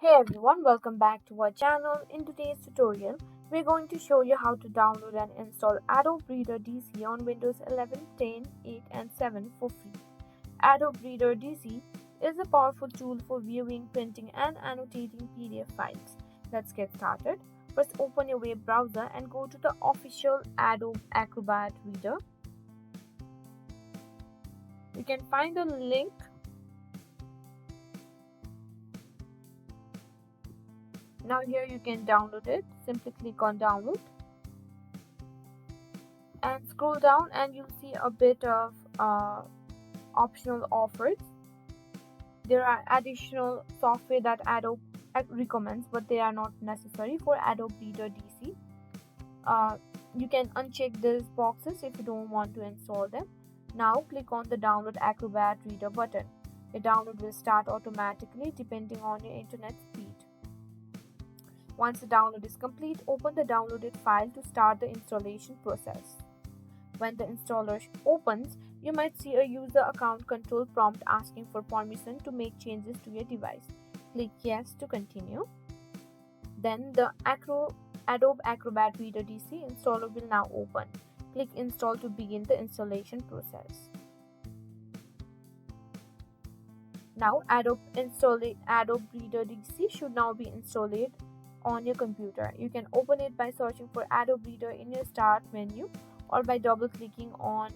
Hey everyone, welcome back to our channel. In today's tutorial, we're going to show you how to download and install Adobe Reader DC on Windows 11, 10, 8 and 7 for free. Adobe Reader DC is a powerful tool for viewing, printing and annotating PDF files. Let's get started. First, open your web browser and go to the official Adobe Acrobat Reader. You can find the link Now here you can download it. Simply click on download and scroll down and you'll see a bit of optional offers. There are additional software that Adobe recommends, but they are not necessary for Adobe Reader DC. You can uncheck these boxes if you don't want to install them. Now click on the download Acrobat Reader button. The download will start automatically depending on your internet speed. Once the download is complete, open the downloaded file to start the installation process. When the installer opens, you might see a user account control prompt asking for permission to make changes to your device. Click Yes to continue. Then the Adobe Acrobat Reader DC installer will now open. Click Install to begin the installation process. Now Adobe Reader DC should now be installed on your computer. You can open it by searching for Adobe Reader in your Start menu or by double clicking on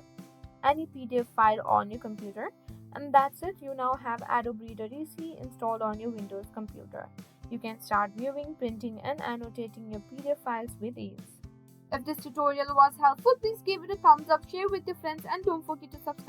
any PDF file on your computer. And that's it, you now have Adobe Reader DC installed on your Windows computer. You can start viewing, printing and annotating your PDF files with ease. If this tutorial was helpful, please give it a thumbs up, share with your friends and don't forget to subscribe